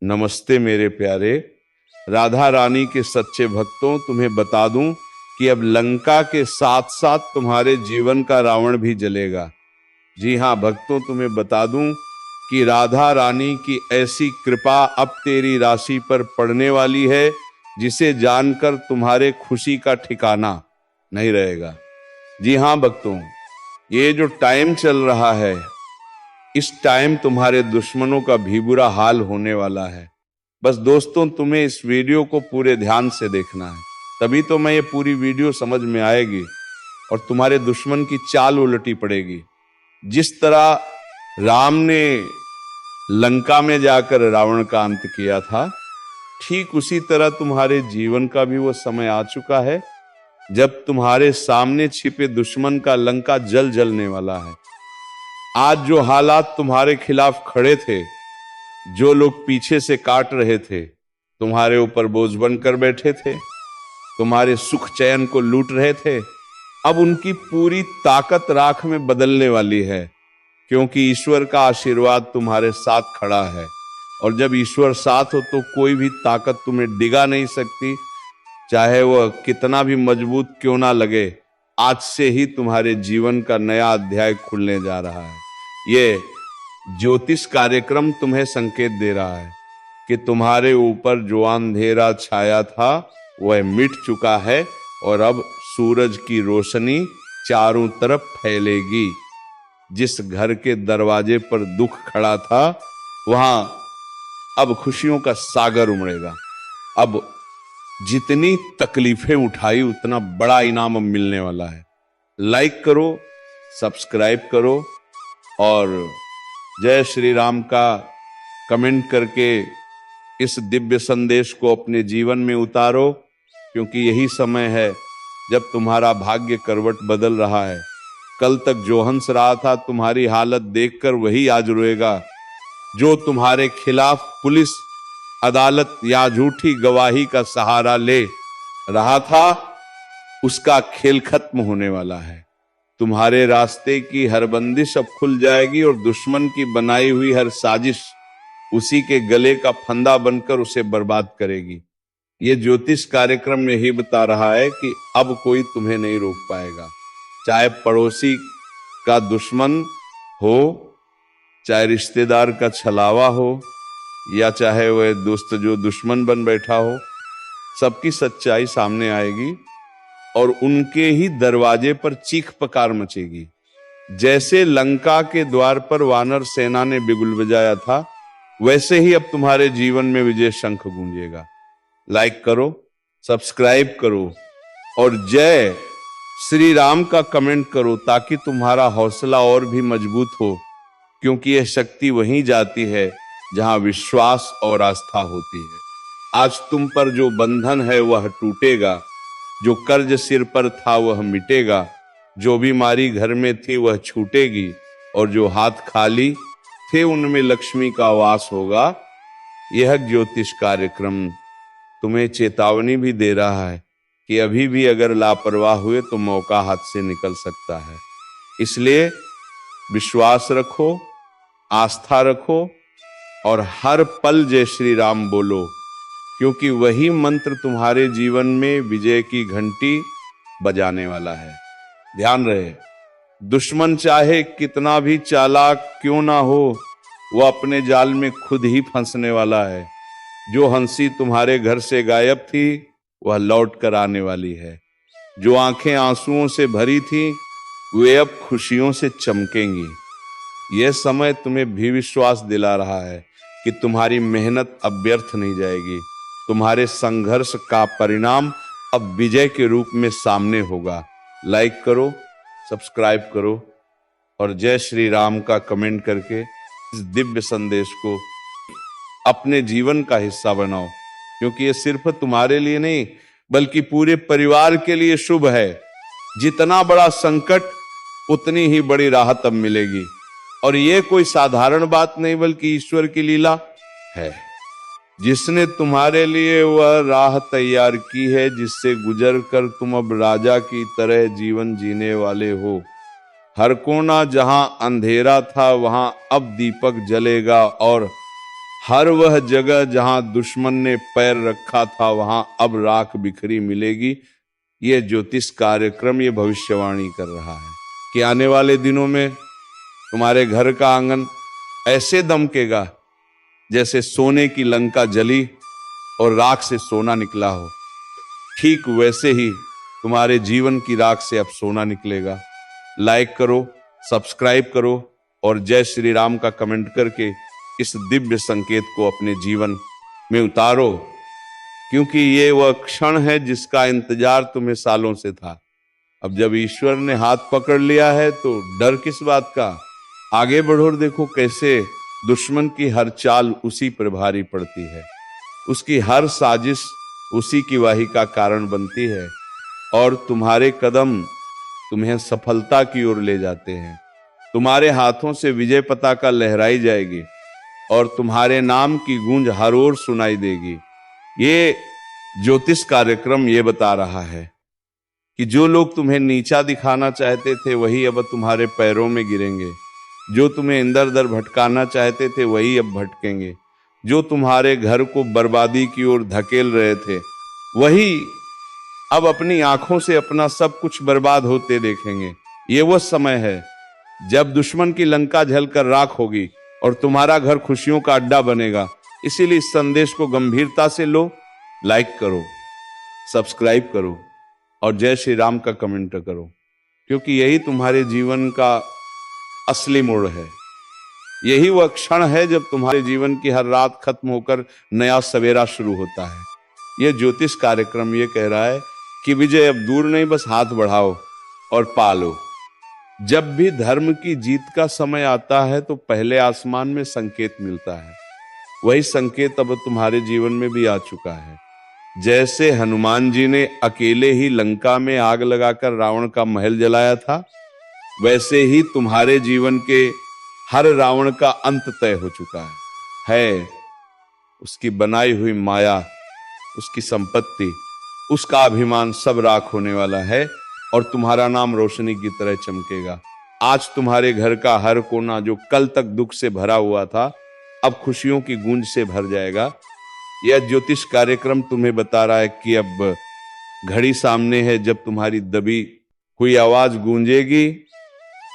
नमस्ते मेरे प्यारे राधा रानी के सच्चे भक्तों, तुम्हें बता दूं कि अब लंका के साथ साथ तुम्हारे जीवन का रावण भी जलेगा। जी हाँ भक्तों, तुम्हें बता दूं कि राधा रानी की ऐसी कृपा अब तेरी राशि पर पड़ने वाली है जिसे जानकर तुम्हारे खुशी का ठिकाना नहीं रहेगा। जी हाँ भक्तों, ये जो टाइम चल रहा है, इस टाइम तुम्हारे दुश्मनों का भी बुरा हाल होने वाला है। बस दोस्तों, तुम्हें इस वीडियो को पूरे ध्यान से देखना है, तभी तो मैं ये पूरी वीडियो समझ में आएगी और तुम्हारे दुश्मन की चाल उलटी पड़ेगी। जिस तरह राम ने लंका में जाकर रावण का अंत किया था, ठीक उसी तरह तुम्हारे जीवन का भी वो समय आ चुका है जब तुम्हारे सामने छिपे दुश्मन का लंका जल जलने वाला है। आज जो हालात तुम्हारे खिलाफ खड़े थे, जो लोग पीछे से काट रहे थे, तुम्हारे ऊपर बोझ बनकर बैठे थे, तुम्हारे सुख चैन को लूट रहे थे, अब उनकी पूरी ताकत राख में बदलने वाली है, क्योंकि ईश्वर का आशीर्वाद तुम्हारे साथ खड़ा है। और जब ईश्वर साथ हो तो कोई भी ताकत तुम्हें डिगा नहीं सकती, चाहे वह कितना भी मजबूत क्यों ना लगे। आज से ही तुम्हारे जीवन का नया अध्याय खुलने जा रहा है। ये ज्योतिष कार्यक्रम तुम्हें संकेत दे रहा है कि तुम्हारे ऊपर जो अंधेरा छाया था वह मिट चुका है और अब सूरज की रोशनी चारों तरफ फैलेगी। जिस घर के दरवाजे पर दुख खड़ा था, वहां अब खुशियों का सागर उमड़ेगा। अब जितनी तकलीफें उठाई उतना बड़ा इनाम अब मिलने वाला है। लाइक करो, सब्सक्राइब करो और जय श्री राम का कमेंट करके इस दिव्य संदेश को अपने जीवन में उतारो, क्योंकि यही समय है जब तुम्हारा भाग्य करवट बदल रहा है। कल तक जो हंस रहा था, तुम्हारी हालत देखकर वही आज रोएगा। जो तुम्हारे खिलाफ पुलिस, अदालत या झूठी गवाही का सहारा ले रहा था, उसका खेल खत्म होने वाला है। तुम्हारे रास्ते की हर बंदिश अब खुल जाएगी और दुश्मन की बनाई हुई हर साजिश उसी के गले का फंदा बनकर उसे बर्बाद करेगी। ये ज्योतिष कार्यक्रम यही बता रहा है कि अब कोई तुम्हें नहीं रोक पाएगा। चाहे पड़ोसी का दुश्मन हो, चाहे रिश्तेदार का छलावा हो, या चाहे वह दोस्त जो दुश्मन बन बैठा हो, सबकी सच्चाई सामने आएगी और उनके ही दरवाजे पर चीख पकार मचेगी। जैसे लंका के द्वार पर वानर सेना ने बिगुल बजाया था, वैसे ही अब तुम्हारे जीवन में विजय शंख गूंजेगा। लाइक करो, सब्सक्राइब करो और जय श्री राम का कमेंट करो, ताकि तुम्हारा हौसला और भी मजबूत हो, क्योंकि यह शक्ति वहीं जाती है जहां विश्वास और आस्था होती है। आज तुम पर जो बंधन है वह टूटेगा, जो कर्ज सिर पर था वह मिटेगा, जो बीमारी घर में थी वह छूटेगी और जो हाथ खाली थे उनमें लक्ष्मी का वास होगा। यह ज्योतिष कार्यक्रम तुम्हें चेतावनी भी दे रहा है कि अभी भी अगर लापरवाह हुए तो मौका हाथ से निकल सकता है। इसलिए विश्वास रखो, आस्था रखो और हर पल जय श्री राम बोलो, क्योंकि वही मंत्र तुम्हारे जीवन में विजय की घंटी बजाने वाला है। ध्यान रहे, दुश्मन चाहे कितना भी चालाक क्यों ना हो, वह अपने जाल में खुद ही फंसने वाला है। जो हंसी तुम्हारे घर से गायब थी वह लौट कर आने वाली है। जो आंखें आंसुओं से भरी थी वे अब खुशियों से चमकेंगी। यह समय तुम्हें भी विश्वास दिला रहा है कि तुम्हारी मेहनत अब व्यर्थ नहीं जाएगी। तुम्हारे संघर्ष का परिणाम अब विजय के रूप में सामने होगा। लाइक करो, सब्सक्राइब करो और जय श्री राम का कमेंट करके इस दिव्य संदेश को अपने जीवन का हिस्सा बनाओ, क्योंकि ये सिर्फ तुम्हारे लिए नहीं बल्कि पूरे परिवार के लिए शुभ है। जितना बड़ा संकट उतनी ही बड़ी राहत अब मिलेगी और ये कोई साधारण बात नहीं बल्कि ईश्वर की लीला है, जिसने तुम्हारे लिए वह राह तैयार की है जिससे गुजर कर तुम अब राजा की तरह जीवन जीने वाले हो। हर कोना जहां अंधेरा था वहां अब दीपक जलेगा और हर वह जगह जहां दुश्मन ने पैर रखा था वहां अब राख बिखरी मिलेगी। ये ज्योतिष कार्यक्रम ये भविष्यवाणी कर रहा है कि आने वाले दिनों में तुम्हारे घर का आंगन ऐसे दमकेगा जैसे सोने की लंका जली और राख से सोना निकला हो। ठीक वैसे ही तुम्हारे जीवन की राख से अब सोना निकलेगा। लाइक करो, सब्सक्राइब करो और जय श्री राम का कमेंट करके इस दिव्य संकेत को अपने जीवन में उतारो, क्योंकि ये वह क्षण है जिसका इंतजार तुम्हें सालों से था। अब जब ईश्वर ने हाथ पकड़ लिया है तो डर किस बात का। आगे बढ़ो और देखो कैसे दुश्मन की हर चाल उसी पर भारी पड़ती है, उसकी हर साजिश उसी की वाही का कारण बनती है और तुम्हारे कदम तुम्हें सफलता की ओर ले जाते हैं। तुम्हारे हाथों से विजय पताका लहराई जाएगी और तुम्हारे नाम की गूंज हर ओर सुनाई देगी। ये ज्योतिष कार्यक्रम ये बता रहा है कि जो लोग तुम्हें नीचा दिखाना चाहते थे वही अब तुम्हारे पैरों में गिरेंगे, जो तुम्हें इंदर उधर भटकाना चाहते थे वही अब भटकेंगे, जो तुम्हारे घर को बर्बादी की ओर धकेल रहे थे वही अब अपनी आंखों से अपना सब कुछ बर्बाद होते देखेंगे। ये वो समय है जब दुश्मन की लंका जलकर राख होगी और तुम्हारा घर खुशियों का अड्डा बनेगा। इसीलिए इस संदेश को गंभीरता से लो, लाइक करो, सब्सक्राइब करो और जय श्री राम का कमेंट करो, क्योंकि यही तुम्हारे जीवन का असली मोड़ है। यही वह क्षण है जब तुम्हारे जीवन की हर रात खत्म होकर नया सवेरा शुरू होता है। यह ज्योतिष कार्यक्रम ये कह रहा है कि विजय अब दूर नहीं, बस हाथ बढ़ाओ और पालो। जब भी धर्म की जीत का समय आता है तो पहले आसमान में संकेत मिलता है। वही संकेत अब तुम्हारे जीवन में भी आ चुका है। जैसे हनुमान जी ने अकेले ही लंका में आग लगाकर रावण का महल जलाया था, वैसे ही तुम्हारे जीवन के हर रावण का अंत तय हो चुका है। उसकी बनाई हुई माया, उसकी संपत्ति, उसका अभिमान सब राख होने वाला है और तुम्हारा नाम रोशनी की तरह चमकेगा। आज तुम्हारे घर का हर कोना जो कल तक दुख से भरा हुआ था अब खुशियों की गूंज से भर जाएगा। यह ज्योतिष कार्यक्रम तुम्हें बता रहा है कि अब घड़ी सामने है जब तुम्हारी दबी हुई आवाज गूंजेगी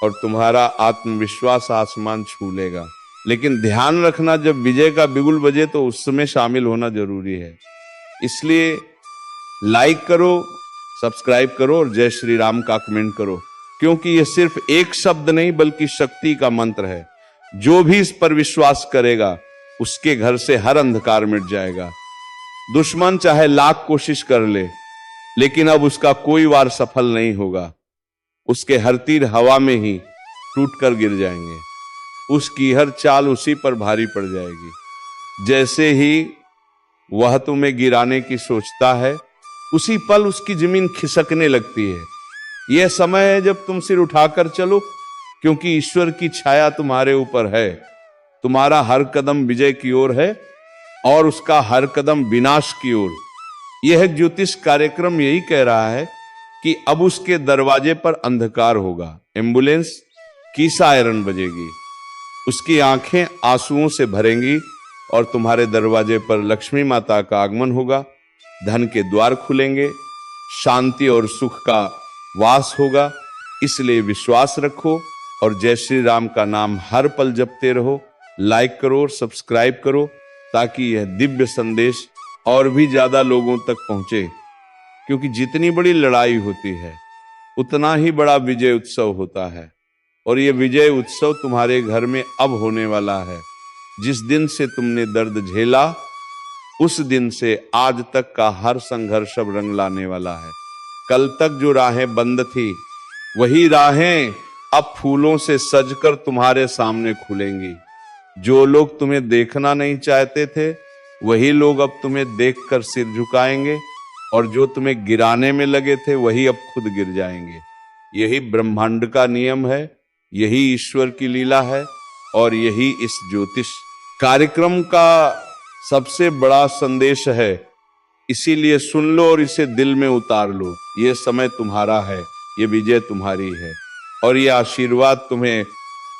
और तुम्हारा आत्मविश्वास आसमान छू लेगा। लेकिन ध्यान रखना, जब विजय का बिगुल बजे तो उसमें शामिल होना जरूरी है। इसलिए लाइक करो, सब्सक्राइब करो और जय श्री राम का कमेंट करो, क्योंकि यह सिर्फ एक शब्द नहीं बल्कि शक्ति का मंत्र है। जो भी इस पर विश्वास करेगा उसके घर से हर अंधकार मिट जाएगा। दुश्मन चाहे लाख कोशिश कर ले लेकिन अब उसका कोई वार सफल नहीं होगा। उसके हर तीर हवा में ही टूट कर गिर जाएंगे। उसकी हर चाल उसी पर भारी पड़ जाएगी। जैसे ही वह तुम्हें गिराने की सोचता है उसी पल उसकी जमीन खिसकने लगती है। यह समय है जब तुम सिर उठाकर चलो, क्योंकि ईश्वर की छाया तुम्हारे ऊपर है। तुम्हारा हर कदम विजय की ओर है और उसका हर कदम विनाश की ओर। यह ज्योतिष कार्यक्रम यही कह रहा है कि अब उसके दरवाजे पर अंधकार होगा, एम्बुलेंस की सायरन बजेगी, उसकी आंखें आंसुओं से भरेंगी और तुम्हारे दरवाजे पर लक्ष्मी माता का आगमन होगा। धन के द्वार खुलेंगे, शांति और सुख का वास होगा। इसलिए विश्वास रखो और जय श्री राम का नाम हर पल जपते रहो। लाइक करो और सब्सक्राइब करो ताकि यह दिव्य संदेश और भी ज्यादा लोगों तक पहुंचे, क्योंकि जितनी बड़ी लड़ाई होती है उतना ही बड़ा विजय उत्सव होता है। और यह विजय उत्सव तुम्हारे घर में अब होने वाला है। जिस दिन से तुमने दर्द झेला उस दिन से आज तक का हर संघर्ष अब रंग लाने वाला है। कल तक जो राहें बंद थी वही राहें अब फूलों से सजकर तुम्हारे सामने खुलेंगी। जो लोग तुम्हें देखना नहीं चाहते थे वही लोग अब तुम्हें देखकर सिर झुकाएंगे और जो तुम्हें गिराने में लगे थे वही अब खुद गिर जाएंगे। यही ब्रह्मांड का नियम है, यही ईश्वर की लीला है और यही इस ज्योतिष कार्यक्रम का सबसे बड़ा संदेश है। इसीलिए सुन लो और इसे दिल में उतार लो। ये समय तुम्हारा है, ये विजय तुम्हारी है और ये आशीर्वाद तुम्हें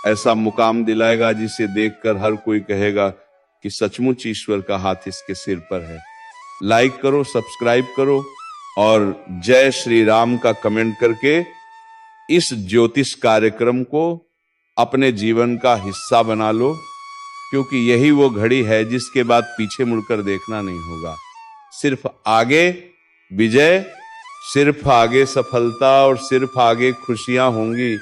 ऐसा मुकाम दिलाएगा जिसे देखकर हर कोई कहेगा कि सचमुच ईश्वर का हाथ इसके सिर पर है। लाइक करो, सब्सक्राइब करो और जय श्री राम का कमेंट करके इस ज्योतिष कार्यक्रम को अपने जीवन का हिस्सा बना लो, क्योंकि यही वो घड़ी है जिसके बाद पीछे मुड़कर देखना नहीं होगा। सिर्फ आगे विजय, सिर्फ आगे सफलता और सिर्फ आगे खुशियां होंगी।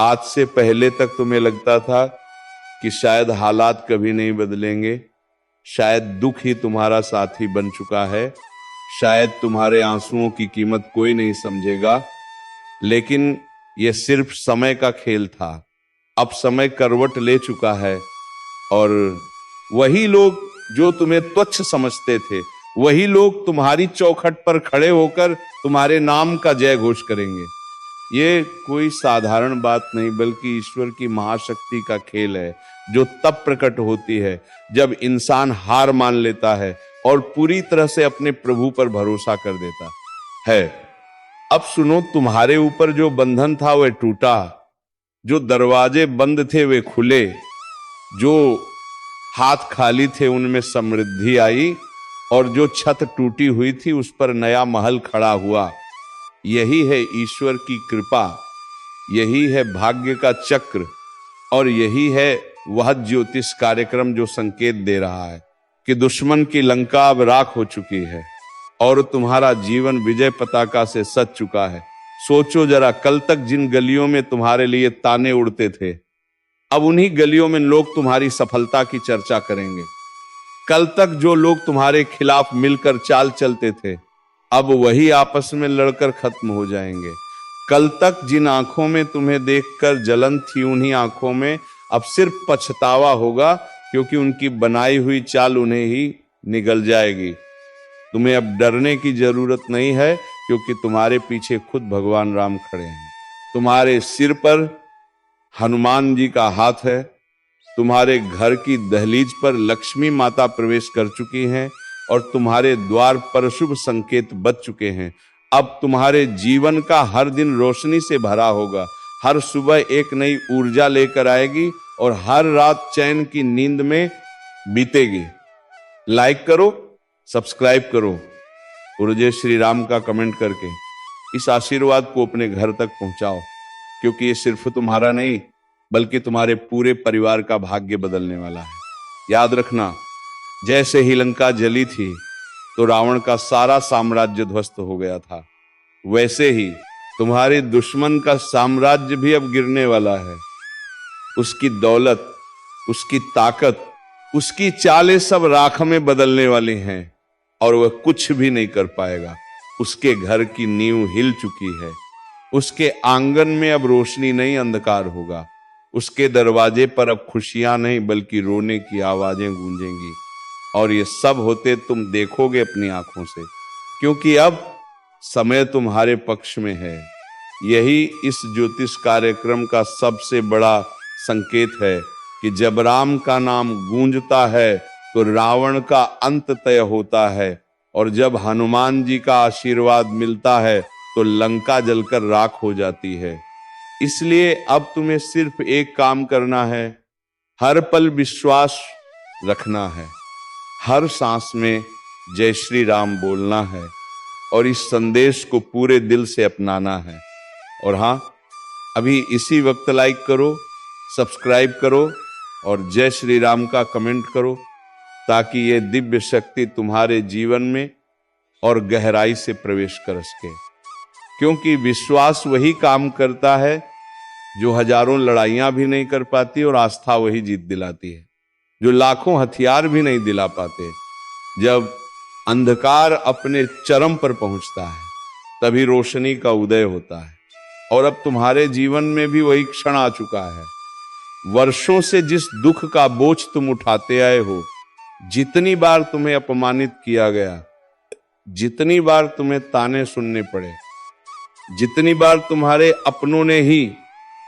आज से पहले तक तुम्हें लगता था कि शायद हालात कभी नहीं बदलेंगे, शायद दुख ही तुम्हारा साथी बन चुका है, शायद तुम्हारे आंसुओं की कीमत कोई नहीं समझेगा, लेकिन यह सिर्फ समय का खेल था। अब समय करवट ले चुका है और वही लोग जो तुम्हें तुच्छ समझते थे, वही लोग तुम्हारी चौखट पर खड़े होकर तुम्हारे नाम का जय घोष करेंगे। ये कोई साधारण बात नहीं, बल्कि ईश्वर की महाशक्ति का खेल है, जो तब प्रकट होती है जब इंसान हार मान लेता है और पूरी तरह से अपने प्रभु पर भरोसा कर देता है। अब सुनो, तुम्हारे ऊपर जो बंधन था वह टूटा, जो दरवाजे बंद थे वे खुले, जो हाथ खाली थे उनमें समृद्धि आई और जो छत टूटी हुई थी उस पर नया महल खड़ा हुआ। यही है ईश्वर की कृपा, यही है भाग्य का चक्र और यही है वह ज्योतिष कार्यक्रम जो संकेत दे रहा है कि दुश्मन की लंका अब राख हो चुकी है और तुम्हारा जीवन विजय पताका से सज चुका है। सोचो जरा, कल तक जिन गलियों में तुम्हारे लिए ताने उड़ते थे, अब उन्हीं गलियों में लोग तुम्हारी सफलता की चर्चा करेंगे। कल तक जो लोग तुम्हारे खिलाफ मिलकर चाल चलते थे, अब वही आपस में लड़कर खत्म हो जाएंगे। कल तक जिन आंखों में तुम्हें देखकर जलन थी, उन्हीं आंखों में अब सिर्फ पछतावा होगा, क्योंकि उनकी बनाई हुई चाल उन्हें ही निगल जाएगी। तुम्हें अब डरने की जरूरत नहीं है, क्योंकि तुम्हारे पीछे खुद भगवान राम खड़े हैं। तुम्हारे सिर पर हनुमान जी का हाथ है, तुम्हारे घर की दहलीज पर लक्ष्मी माता प्रवेश कर चुकी हैं और तुम्हारे द्वार पर शुभ संकेत बच चुके हैं। अब तुम्हारे जीवन का हर दिन रोशनी से भरा होगा, हर सुबह एक नई ऊर्जा लेकर आएगी और हर रात चैन की नींद में बीतेगी। लाइक करो, सब्सक्राइब करो और जय श्री राम का कमेंट करके इस आशीर्वाद को अपने घर तक पहुंचाओ, क्योंकि ये सिर्फ तुम्हारा नहीं बल्कि तुम्हारे पूरे परिवार का भाग्य बदलने वाला है। याद रखना, जैसे ही लंका जली थी तो रावण का सारा साम्राज्य ध्वस्त हो गया था, वैसे ही तुम्हारे दुश्मन का साम्राज्य भी अब गिरने वाला है। उसकी दौलत, उसकी ताकत, उसकी चालें सब राख में बदलने वाली हैं और वह कुछ भी नहीं कर पाएगा। उसके घर की नींव हिल चुकी है, उसके आंगन में अब रोशनी नहीं अंधकार होगा, उसके दरवाजे पर अब खुशियां नहीं बल्कि रोने की आवाजें गूंजेंगी। और ये सब होते तुम देखोगे अपनी आंखों से, क्योंकि अब समय तुम्हारे पक्ष में है। यही इस ज्योतिष कार्यक्रम का सबसे बड़ा संकेत है कि जब राम का नाम गूंजता है तो रावण का अंत तय होता है और जब हनुमान जी का आशीर्वाद मिलता है तो लंका जलकर राख हो जाती है। इसलिए अब तुम्हें सिर्फ एक काम करना है, हर पल विश्वास रखना है, हर सांस में जय श्री राम बोलना है और इस संदेश को पूरे दिल से अपनाना है। और हाँ, अभी इसी वक्त लाइक करो, सब्सक्राइब करो और जय श्री राम का कमेंट करो, ताकि ये दिव्य शक्ति तुम्हारे जीवन में और गहराई से प्रवेश कर सके। क्योंकि विश्वास वही काम करता है जो हजारों लड़ाइयां भी नहीं कर पाती और आस्था वही जीत दिलाती है जो लाखों हथियार भी नहीं दिला पाते। जब अंधकार अपने चरम पर पहुंचता है तभी रोशनी का उदय होता है और अब तुम्हारे जीवन में भी वही क्षण आ चुका है। वर्षों से जिस दुख का बोझ तुम उठाते आए हो, जितनी बार तुम्हें अपमानित किया गया, जितनी बार तुम्हें ताने सुनने पड़े, जितनी बार तुम्हारे अपनों ने ही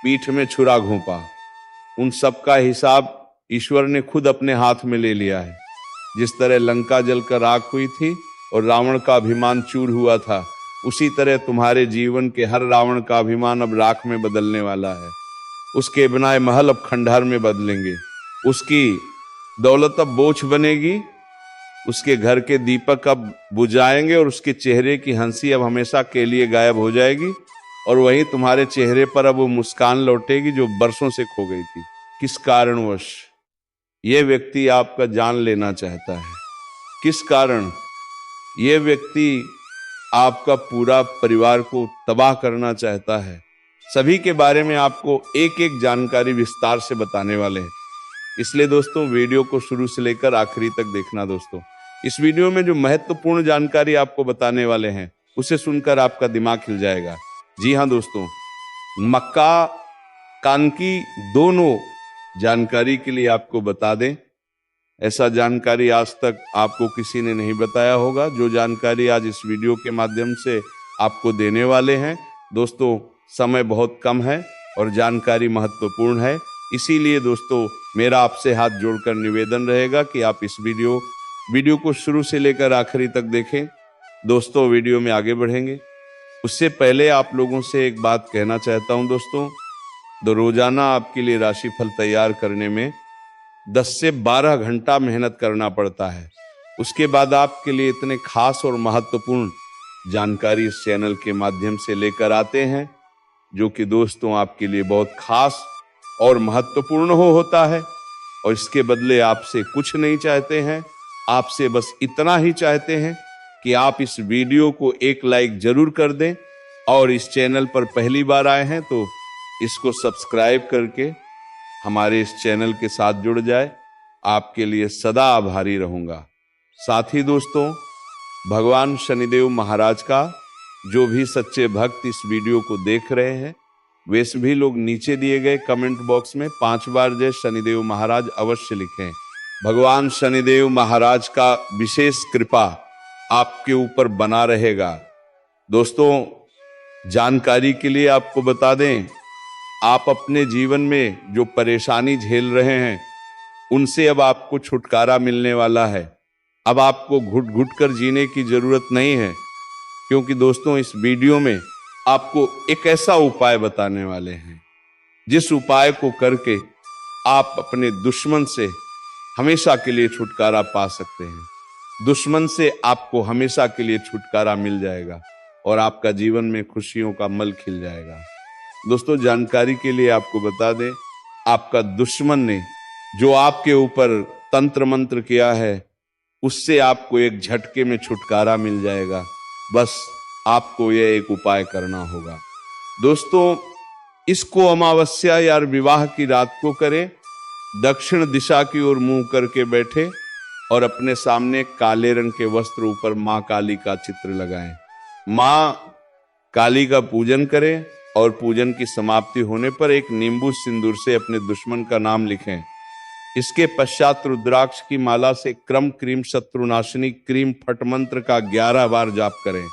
पीठ में छुरा घोंपा, उन सब का हिसाब ईश्वर ने खुद अपने हाथ में ले लिया है। जिस तरह लंका जलकर राख हुई थी और रावण का अभिमान चूर हुआ था, उसी तरह तुम्हारे जीवन के हर रावण का अभिमान अब राख में बदलने वाला है। उसके बनाए महल अब खंडहर में बदलेंगे, उसकी दौलत अब बोझ बनेगी, उसके घर के दीपक अब बुझाएंगे और उसके चेहरे की हंसी अब हमेशा के लिए गायब हो जाएगी, और वहीं तुम्हारे चेहरे पर अब वो मुस्कान लौटेगी जो बरसों से खो गई थी। किस कारणवश ये व्यक्ति आपका जान लेना चाहता है? किस कारण ये व्यक्ति आपका पूरा परिवार को तबाह करना चाहता है? सभी के बारे में आपको एक एक जानकारी विस्तार से बताने वाले हैं। इसलिए दोस्तों वीडियो को शुरू से लेकर आखिरी तक देखना। दोस्तों इस वीडियो में जो महत्वपूर्ण जानकारी आपको बताने वाले हैं उसे सुनकर आपका दिमाग हिल जाएगा। जी हाँ दोस्तों, मक्का कानकी दोनों जानकारी के लिए आपको बता दें, ऐसा जानकारी आज तक आपको किसी ने नहीं बताया होगा। जो जानकारी आज इस वीडियो के माध्यम से आपको देने वाले हैं दोस्तों, समय बहुत कम है और जानकारी महत्वपूर्ण है। इसीलिए दोस्तों मेरा आपसे हाथ जोड़कर निवेदन रहेगा कि आप इस वीडियो को शुरू से लेकर आखिरी तक देखें। दोस्तों वीडियो में आगे बढ़ेंगे उससे पहले आप लोगों से एक बात कहना चाहता हूं दोस्तों, रोजाना आपके लिए राशिफल तैयार करने में 10 से 12 घंटा मेहनत करना पड़ता है। उसके बाद आपके लिए इतने खास और महत्वपूर्ण जानकारी इस चैनल के माध्यम से लेकर आते हैं, जो कि दोस्तों आपके लिए बहुत खास और महत्वपूर्ण होता है। और इसके बदले आपसे कुछ नहीं चाहते हैं, आपसे बस इतना ही चाहते हैं कि आप इस वीडियो को एक लाइक जरूर कर दें, और इस चैनल पर पहली बार आए हैं तो इसको सब्सक्राइब करके हमारे इस चैनल के साथ जुड़ जाए। आपके लिए सदा आभारी रहूंगा। साथ ही दोस्तों भगवान शनिदेव महाराज का जो भी सच्चे भक्त इस वीडियो को देख रहे हैं वे सभी लोग नीचे दिए गए कमेंट बॉक्स में 5 बार जय शनिदेव महाराज अवश्य लिखें। भगवान शनिदेव महाराज का विशेष कृपा आपके ऊपर बना रहेगा। दोस्तों जानकारी के लिए आपको बता दें, आप अपने जीवन में जो परेशानी झेल रहे हैं उनसे अब आपको छुटकारा मिलने वाला है। अब आपको घुट घुट कर जीने की जरूरत नहीं है, क्योंकि दोस्तों इस वीडियो में आपको एक ऐसा उपाय बताने वाले हैं जिस उपाय को करके आप अपने दुश्मन से हमेशा के लिए छुटकारा पा सकते हैं। दुश्मन से आपको हमेशा के लिए छुटकारा मिल जाएगा और आपका जीवन में खुशियों का मल खिल जाएगा। दोस्तों जानकारी के लिए आपको बता दें, आपका दुश्मन ने जो आपके ऊपर तंत्र मंत्र किया है उससे आपको एक झटके में छुटकारा मिल जाएगा। बस आपको यह एक उपाय करना होगा। दोस्तों इसको अमावस्या या विवाह की रात को करें, दक्षिण दिशा की ओर मुंह करके बैठे और अपने सामने काले रंग के वस्त्र ऊपर मां काली का चित्र लगाएं। मां काली का पूजन करें और पूजन की समाप्ति होने पर एक नींबू सिंदूर से अपने दुश्मन का नाम लिखें। इसके पश्चात रुद्राक्ष की माला से क्रम क्रीम शत्रुनाशिनी क्रीम फट मंत्र का 11 बार जाप करें।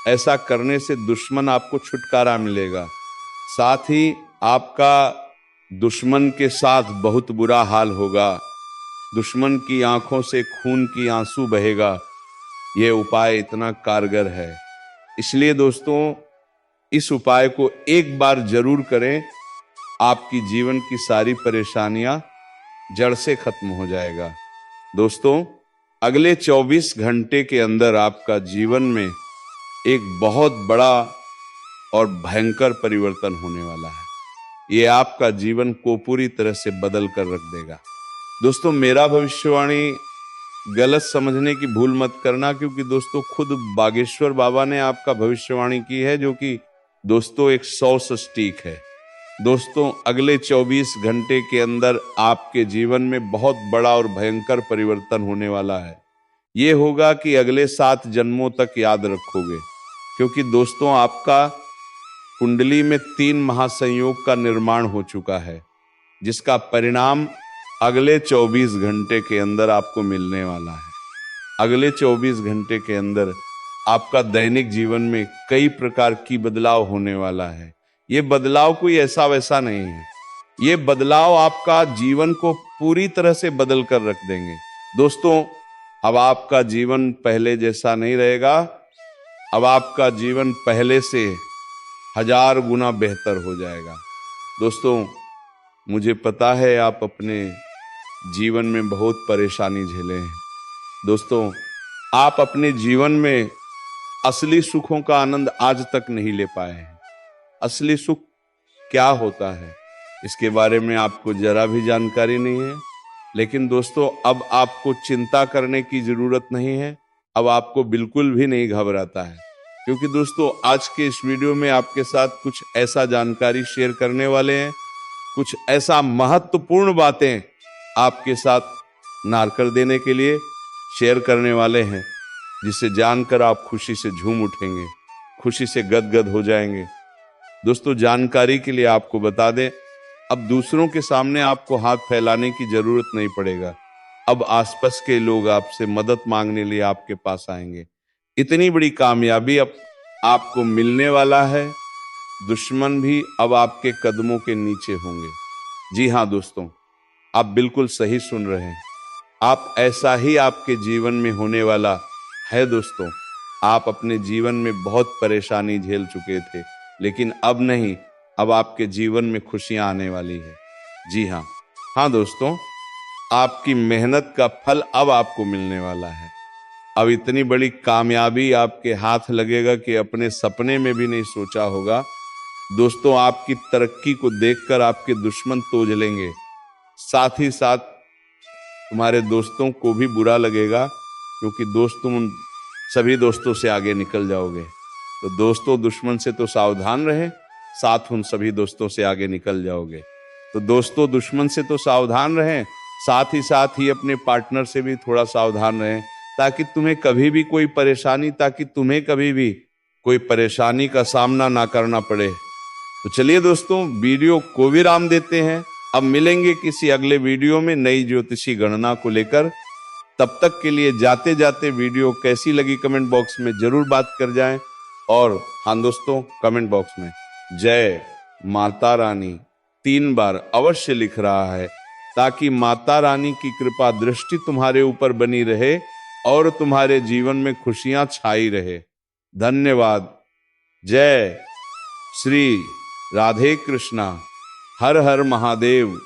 ऐसा करने से दुश्मन आपको छुटकारा मिलेगा। साथ ही आपका दुश्मन के साथ बहुत बुरा हाल होगा, दुश्मन की आंखों से खून की आंसू बहेगा। यह उपाय इतना कारगर है, इसलिए दोस्तों इस उपाय को एक बार जरूर करें। आपकी जीवन की सारी परेशानियां जड़ से खत्म हो जाएगा। दोस्तों अगले 24 घंटे के अंदर आपका जीवन में एक बहुत बड़ा और भयंकर परिवर्तन होने वाला है। ये आपका जीवन को पूरी तरह से बदल कर रख देगा। दोस्तों मेरा भविष्यवाणी गलत समझने की भूल मत करना, क्योंकि दोस्तों खुद बागेश्वर बाबा ने आपका भविष्यवाणी की है, जो कि दोस्तों एक 100 सटीक है। दोस्तों अगले 24 घंटे के अंदर आपके जीवन में बहुत बड़ा और भयंकर परिवर्तन होने वाला है। ये होगा कि अगले 7 जन्मों तक याद रखोगे, क्योंकि दोस्तों आपका कुंडली में 3 महासंयोग का निर्माण हो चुका है, जिसका परिणाम अगले 24 घंटे के अंदर आपको मिलने वाला है। अगले 24 घंटे के अंदर आपका दैनिक जीवन में कई प्रकार की बदलाव होने वाला है। ये बदलाव कोई ऐसा वैसा नहीं है, ये बदलाव आपका जीवन को पूरी तरह से बदल कर रख देंगे। दोस्तों अब आपका जीवन पहले जैसा नहीं रहेगा, अब आपका जीवन पहले से 1000 गुना बेहतर हो जाएगा। दोस्तों मुझे पता है आप अपने जीवन में बहुत परेशानी झेले हैं। दोस्तों, आप अपने जीवन में असली सुखों का आनंद आज तक नहीं ले पाए हैं। असली सुख क्या होता है इसके बारे में आपको जरा भी जानकारी नहीं है। लेकिन दोस्तों, अब आपको चिंता करने की जरूरत नहीं है, अब आपको बिल्कुल भी नहीं घबराता है, क्योंकि दोस्तों आज के इस वीडियो में आपके साथ कुछ ऐसा जानकारी शेयर करने वाले हैं, कुछ ऐसा महत्वपूर्ण बातें आपके साथ नारकर देने के लिए शेयर करने वाले हैं, जिसे जानकर आप खुशी से झूम उठेंगे, खुशी से गदगद हो जाएंगे। दोस्तों, जानकारी के लिए आपको बता दें, अब दूसरों के सामने आपको हाथ फैलाने की जरूरत नहीं पड़ेगा। अब आसपास के लोग आपसे मदद मांगने लिए आपके पास आएंगे। इतनी बड़ी कामयाबी अब आपको मिलने वाला है, दुश्मन भी अब आपके कदमों के नीचे होंगे। जी हाँ दोस्तों, आप बिल्कुल सही सुन रहे हैं। आप ऐसा ही आपके जीवन में होने वाला है। दोस्तों, आप अपने जीवन में बहुत परेशानी झेल चुके थे, लेकिन अब नहीं, अब आपके जीवन में खुशियां आने वाली है। जी हाँ, हाँ दोस्तों, आपकी मेहनत का फल अब आपको मिलने वाला है। अब इतनी बड़ी कामयाबी आपके हाथ लगेगा कि अपने सपने में भी नहीं सोचा होगा। दोस्तों, आपकी तरक्की को देखकर आपके दुश्मन तोज लेंगे, साथ ही साथ तुम्हारे दोस्तों को भी बुरा लगेगा, क्योंकि दोस्त तुम उन सभी दोस्तों से आगे निकल जाओगे। तो दोस्तों, दुश्मन से तो सावधान रहें, साथ उन सभी दोस्तों से आगे निकल जाओगे। तो दोस्तों, दुश्मन से तो सावधान रहें, साथ ही अपने पार्टनर से भी थोड़ा सावधान रहें, ताकि तुम्हें कभी भी कोई परेशानी का सामना ना करना पड़े। तो चलिए दोस्तों, वीडियो को विराम देते हैं। अब मिलेंगे किसी अगले वीडियो में नई ज्योतिषी गणना को लेकर। तब तक के लिए जाते जाते वीडियो कैसी लगी कमेंट बॉक्स में जरूर बात कर जाएं। और हाँ दोस्तों, कमेंट बॉक्स में जय माता रानी 3 बार अवश्य लिख रहा है, ताकि माता रानी की कृपा दृष्टि तुम्हारे ऊपर बनी रहे और तुम्हारे जीवन में खुशियां छाई रहे। धन्यवाद। जय श्री राधे कृष्णा। हर हर महादेव।